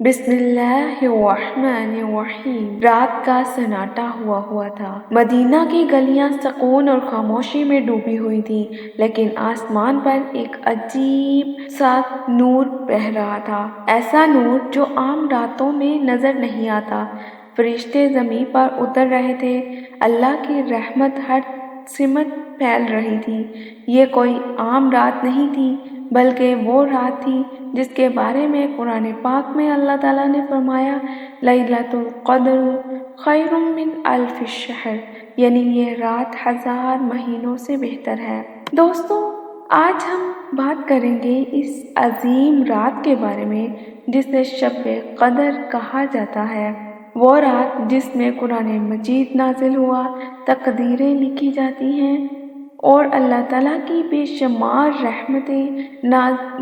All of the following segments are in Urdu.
بسم اللہ الرحمن الرحیم۔ رات کا سناٹا ہوا تھا۔ مدینہ کی گلیاں سکون اور خاموشی میں ڈوبی ہوئی تھیں، لیکن آسمان پر ایک عجیب سا نور بہہ رہا تھا، ایسا نور جو عام راتوں میں نظر نہیں آتا۔ فرشتے زمین پر اتر رہے تھے، اللہ کی رحمت ہر سمت پھیل رہی تھی۔ یہ کوئی عام رات نہیں تھی، بلکہ وہ رات تھی جس کے بارے میں قرآن پاک میں اللہ تعالیٰ نے فرمایا لیلۃ القدر خیر من الف شہر، یعنی یہ رات 1000 مہینوں سے بہتر ہے۔ دوستو، آج ہم بات کریں گے اس عظیم رات کے بارے میں جسے شب قدر کہا جاتا ہے۔ وہ رات جس میں قرآن مجید نازل ہوا، تقدیریں لکھی جاتی ہیں اور اللہ تعالیٰ کی بے شمار رحمتیں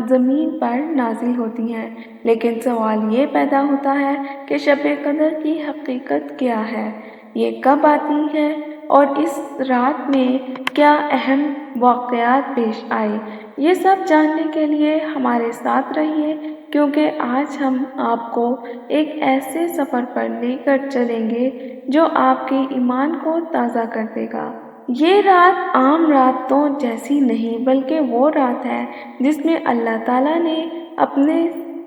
زمین پر نازل ہوتی ہیں۔ لیکن سوال یہ پیدا ہوتا ہے کہ شب قدر کی حقیقت کیا ہے، یہ کب آتی ہے اور اس رات میں کیا اہم واقعات پیش آئے؟ یہ سب جاننے کے لیے ہمارے ساتھ رہیے، کیونکہ آج ہم آپ کو ایک ایسے سفر پر لے کر چلیں گے جو آپ کے ایمان کو تازہ کر دے گا۔ یہ رات عام راتوں جیسی نہیں، بلکہ وہ رات ہے جس میں اللہ تعالیٰ نے اپنے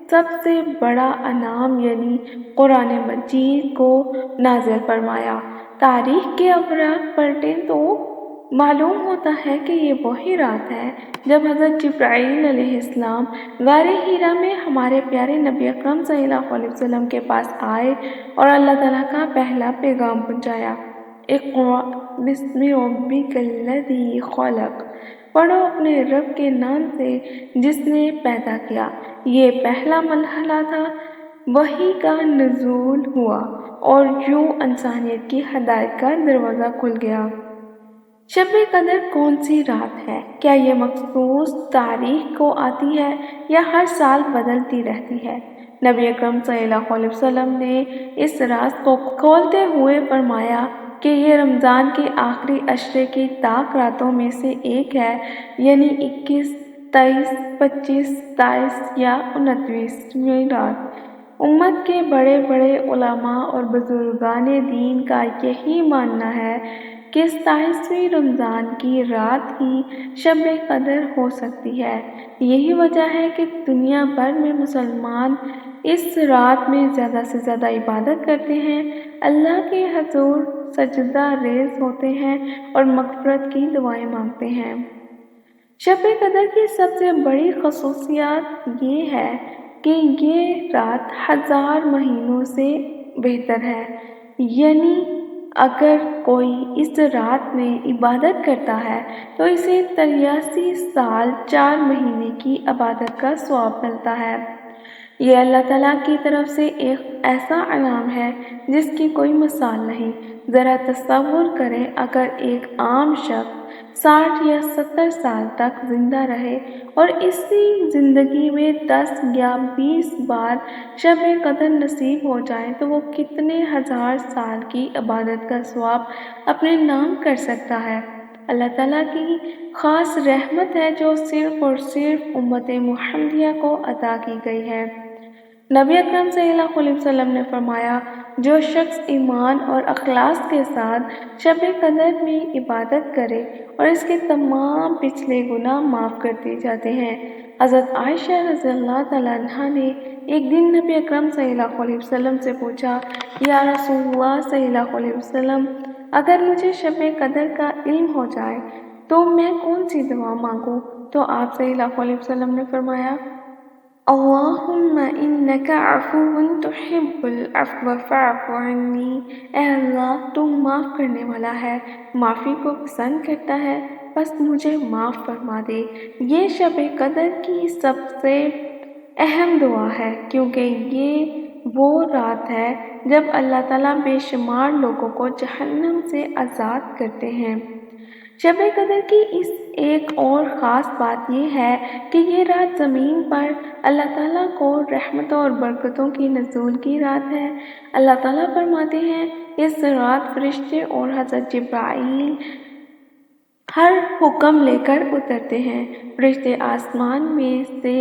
سب سے بڑا انعام یعنی قرآن مجید کو نازل فرمایا۔ تاریخ کے اوراق پلٹیں تو معلوم ہوتا ہے کہ یہ وہی رات ہے جب حضرت جبرائیل علیہ السلام غار حرا میں ہمارے پیارے نبی اکرم صلی اللہ علیہ وسلم کے پاس آئے اور اللہ تعالیٰ کا پہلا پیغام پہنچایا۔ اقرأ بسم ربک الذی خلق، پڑھو اپنے رب کے نام سے جس نے پیدا کیا۔ یہ پہلا مرحلہ تھا، وحی کا نزول ہوا اور یوں انسانیت کی ہدایت کا دروازہ کھل گیا۔ شب قدر کون سی رات ہے؟ کیا یہ مخصوص تاریخ کو آتی ہے یا ہر سال بدلتی رہتی ہے؟ نبی اکرم صلی اللہ علیہ وسلم نے اس راز کو کھولتے ہوئے فرمایا کہ یہ رمضان کے آخری عشرے کی طاق راتوں میں سے ایک ہے، یعنی 21، 23، 25، 27 یا 29ویں رات۔ امت کے بڑے بڑے علماء اور بزرگان دین کا یہی ماننا ہے کہ 27ویں رمضان کی رات ہی شب قدر ہو سکتی ہے۔ یہی وجہ ہے کہ دنیا بھر میں مسلمان اس رات میں زیادہ سے زیادہ عبادت کرتے ہیں، اللہ کے حضور سجدہ ریز ہوتے ہیں اور مغفرت کی دعائیں مانگتے ہیں۔ شب قدر کی سب سے بڑی خصوصیت یہ ہے کہ یہ رات 1000 مہینوں سے بہتر ہے، یعنی اگر کوئی اس رات میں عبادت کرتا ہے تو اسے 83 سال 4 مہینے کی عبادت کا ثواب ملتا ہے۔ یہ اللہ تعالیٰ کی طرف سے ایک ایسا انعام ہے جس کی کوئی مثال نہیں۔ ذرا تصور کریں، اگر ایک عام شخص 60 یا 70 سال تک زندہ رہے اور اسی زندگی میں 10 یا 20 بار شب قدر نصیب ہو جائے تو وہ کتنے ہزار سال کی عبادت کا ثواب اپنے نام کر سکتا ہے۔ اللہ تعالیٰ کی خاص رحمت ہے جو صرف اور صرف امت محمدیہ کو عطا کی گئی ہے۔ نبی اکرم صلی اللہ علیہ وسلم نے فرمایا، جو شخص ایمان اور اخلاص کے ساتھ شب قدر میں عبادت کرے اور اس کے تمام پچھلے گناہ معاف کر دیے جاتے ہیں۔ حضرت عائشہ رضی اللہ تعالیٰ عنہا نے ایک دن نبی اکرم صلی اللہ علیہ وسلم سے پوچھا، یا رسول اللہ صلی اللہ علیہ وسلم، اگر مجھے شب قدر کا علم ہو جائے تو میں کون سی دعا مانگوں؟ تو آپ صلی اللہ علیہ وسلم نے فرمایا، اللہم انک عفو تحب العفو فاعف عنی، اے اللہ تو معاف کرنے والا ہے، معافی کو پسند کرتا ہے، بس مجھے معاف فرما دے۔ یہ شب قدر کی سب سے اہم دعا ہے، کیونکہ یہ وہ رات ہے جب اللہ تعالیٰ بے شمار لوگوں کو جہنم سے آزاد کرتے ہیں۔ شب قدر کی اس ایک اور خاص بات یہ ہے کہ یہ رات زمین پر اللہ تعالیٰ کو رحمتوں اور برکتوں کی نزول کی رات ہے۔ اللہ تعالیٰ فرماتے ہیں، اس رات فرشتے اور حضرت جبرائیل ہر حکم لے کر اترتے ہیں۔ فرشتے آسمان میں سے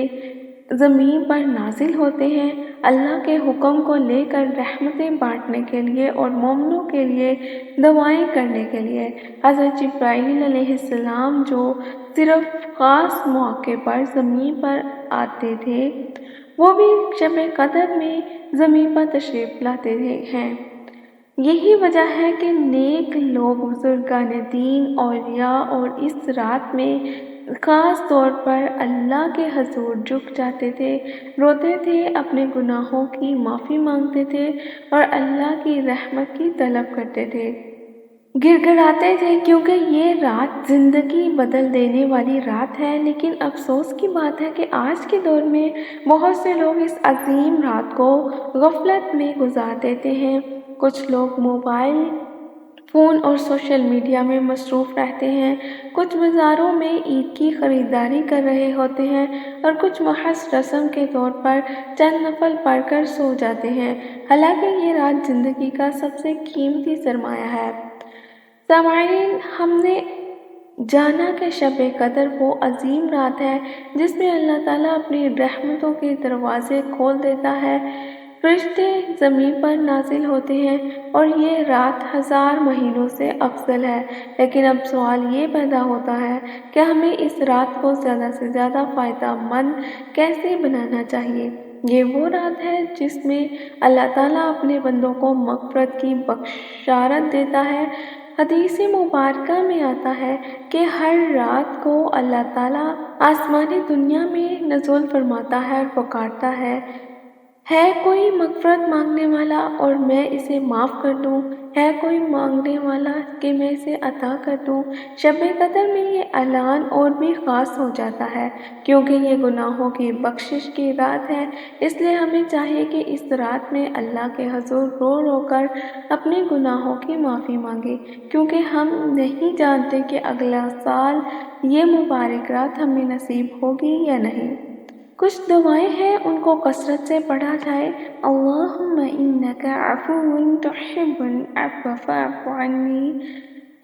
زمین پر نازل ہوتے ہیں اللہ کے حکم کو لے کر رحمتیں بانٹنے کے لیے اور مومنوں کے لیے دعائیں کرنے کے لیے۔ حضرت جبرائیل علیہ السلام جو صرف خاص موقع پر زمین پر آتے تھے، وہ بھی شب قدر میں زمین پر تشریف لاتے ہیں۔ یہی وجہ ہے کہ نیک لوگ، بزرگان دین، اولیاء اور اس رات میں خاص طور پر اللہ کے حضور جھک جاتے تھے، روتے تھے، اپنے گناہوں کی معافی مانگتے تھے اور اللہ کی رحمت کی طلب کرتے تھے، گڑ گڑاتے تھے، کیونکہ یہ رات زندگی بدل دینے والی رات ہے۔ لیکن افسوس کی بات ہے کہ آج کے دور میں بہت سے لوگ اس عظیم رات کو غفلت میں گزار دیتے ہیں۔ کچھ لوگ موبائل فون اور سوشل میڈیا میں مصروف رہتے ہیں، کچھ بازاروں میں عید کی خریداری کر رہے ہوتے ہیں اور کچھ محض رسم کے طور پر چند نفل پڑھ کر سو جاتے ہیں، حالانکہ یہ رات زندگی کا سب سے قیمتی سرمایہ ہے۔ سامعین، ہم نے جانا کہ شب قدر وہ عظیم رات ہے جس میں اللہ تعالیٰ اپنی رحمتوں کے دروازے کھول دیتا ہے، فرشتے زمین پر نازل ہوتے ہیں اور یہ رات 1000 مہینوں سے افضل ہے۔ لیکن اب سوال یہ پیدا ہوتا ہے کہ ہمیں اس رات کو زیادہ سے زیادہ فائدہ مند کیسے بنانا چاہیے۔ یہ وہ رات ہے جس میں اللہ تعالیٰ اپنے بندوں کو مغفرت کی بشارت دیتا ہے۔ حدیث مبارکہ میں آتا ہے کہ ہر رات کو اللہ تعالیٰ آسمانی دنیا میں نزول فرماتا ہے اور پکارتا ہے کوئی مغفرت مانگنے والا اور میں اسے معاف کر دوں، ہے کوئی مانگنے والا کہ میں اسے عطا کر دوں۔ شب قدر میں یہ اعلان اور بھی خاص ہو جاتا ہے کیونکہ یہ گناہوں کی بخشش کی رات ہے، اس لیے ہمیں چاہیے کہ اس رات میں اللہ کے حضور رو رو کر اپنے گناہوں کی معافی مانگے، کیونکہ ہم نہیں جانتے کہ اگلا سال یہ مبارک رات ہمیں نصیب ہوگی یا نہیں۔ کچھ دعائیں ہیں، ان کو کثرت سے پڑھا جائے۔ اللہم انک عفو تحب العفو فاعف عنی،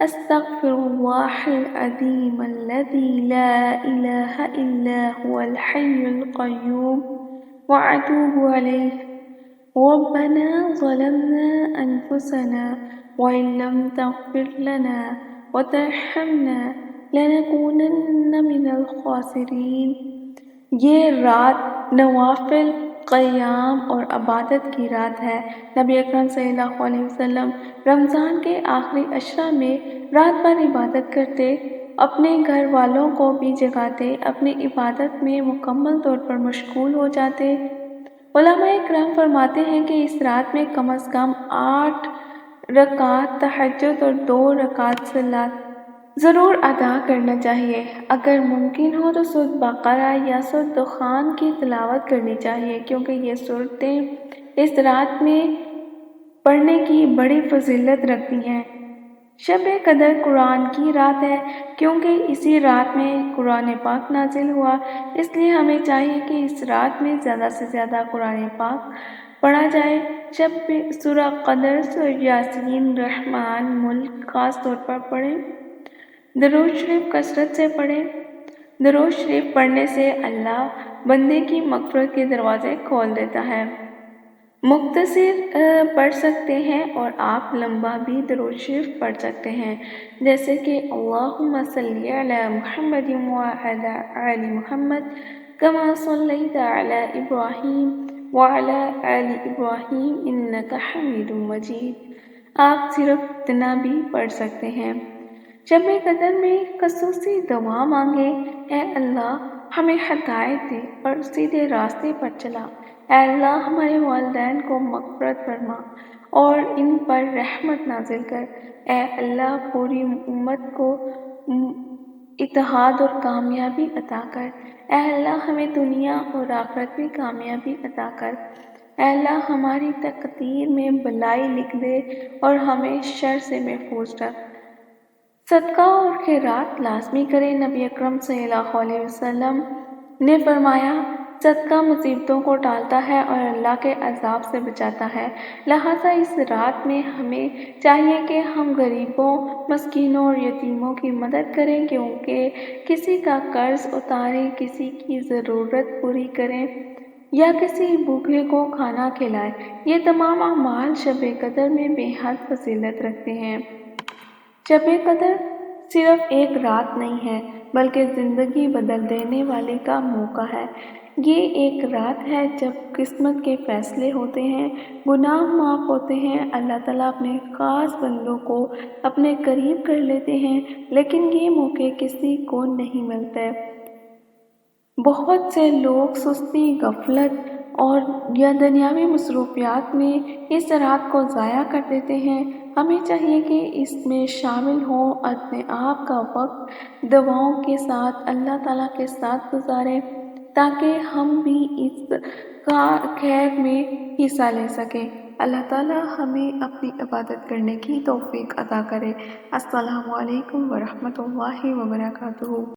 استغفر اللہ العظیم الذی لا الہ الا هو الحی القیوم واتوب الیہ۔ ربنا ظلمنا انفسنا وان لم تغفر لنا وترحمنا لنکونن من الخاسرین۔ یہ رات نوافل، قیام اور عبادت کی رات ہے۔ نبی اکرم صلی اللہ علیہ وسلم رمضان کے آخری عشرہ میں رات بھر عبادت کرتے، اپنے گھر والوں کو بھی جگاتے، اپنی عبادت میں مکمل طور پر مشغول ہو جاتے۔ علماء کرام فرماتے ہیں کہ اس رات میں کم از کم 8 رکعت تہجد اور 2 رکعت صلات ضرور ادا کرنا چاہیے۔ اگر ممکن ہو تو سورۃ بقرہ یا سورۃ دخان کی تلاوت کرنی چاہیے، کیونکہ یہ صورتیں اس رات میں پڑھنے کی بڑی فضیلت رکھتی ہیں۔ شب قدر قرآن کی رات ہے کیونکہ اسی رات میں قرآن پاک نازل ہوا، اس لیے ہمیں چاہیے کہ اس رات میں زیادہ سے زیادہ قرآن پاک پڑھا جائے۔ سورہ قدر، سورہ یاسین، رحمان، ملک خاص طور پر پڑھیں۔ درود شریف کثرت سے پڑھیں۔ درود شریف پڑھنے سے اللہ بندے کی مغفرت کے دروازے کھول دیتا ہے۔ مختصر پڑھ سکتے ہیں اور آپ لمبا بھی درود شریف پڑھ سکتے ہیں، جیسے کہ اللہم صلی علی محمد وعلی آل محمد کما صلیت علی ابراہیم وعلی آل ابراہیم انک حمید مجید۔ آپ صرف اتنا بھی پڑھ سکتے ہیں۔ شب قدر میں خصوصی دعا مانگے، اے اللہ ہمیں ہدایت دے اور سیدھے راستے پر چلا۔ اے اللہ ہمارے والدین کو مغفرت فرما اور ان پر رحمت نازل کر۔ اے اللہ پوری امت کو اتحاد اور کامیابی عطا کر۔ اے اللہ ہمیں دنیا اور آخرت میں کامیابی عطا کر۔ اے اللہ ہماری تقدیر میں بھلائی لکھ دے اور ہمیں شر سے محفوظ رکھ۔ صدقہ اور خیرات لازمی کریں۔ نبی اکرم صلی اللہ علیہ وسلم نے فرمایا، صدقہ مصیبتوں کو ٹالتا ہے اور اللہ کے عذاب سے بچاتا ہے۔ لہٰذا اس رات میں ہمیں چاہیے کہ ہم غریبوں، مسکینوں اور یتیموں کی مدد کریں، کیونکہ کسی کا قرض اتاریں، کسی کی ضرورت پوری کریں یا کسی بھوکے کو کھانا کھلائیں۔ یہ تمام اعمال شب قدر میں بے حد فضیلت رکھتے ہیں۔ شب قدر صرف ایک رات نہیں ہے بلکہ زندگی بدل دینے والے کا موقع ہے۔ یہ ایک رات ہے جب قسمت کے فیصلے ہوتے ہیں، گناہ معاف ہوتے ہیں، اللہ تعالیٰ اپنے خاص بندوں کو اپنے قریب کر لیتے ہیں، لیکن یہ موقع کسی کو نہیں ملتے۔ بہت سے لوگ سستی، غفلت اور یا دنیاوی مصروفیات میں اس رات کو ضائع کر دیتے ہیں۔ ہمیں چاہیے کہ اس میں شامل ہوں، اپنے آپ کا وقت دعاؤں کے ساتھ اللہ تعالیٰ کے ساتھ گزاریں تاکہ ہم بھی اس خیر میں حصہ لے سکیں۔ اللہ تعالیٰ ہمیں اپنی عبادت کرنے کی توفیق عطا کرے۔ السلام علیکم ورحمۃ اللہ وبرکاتہ۔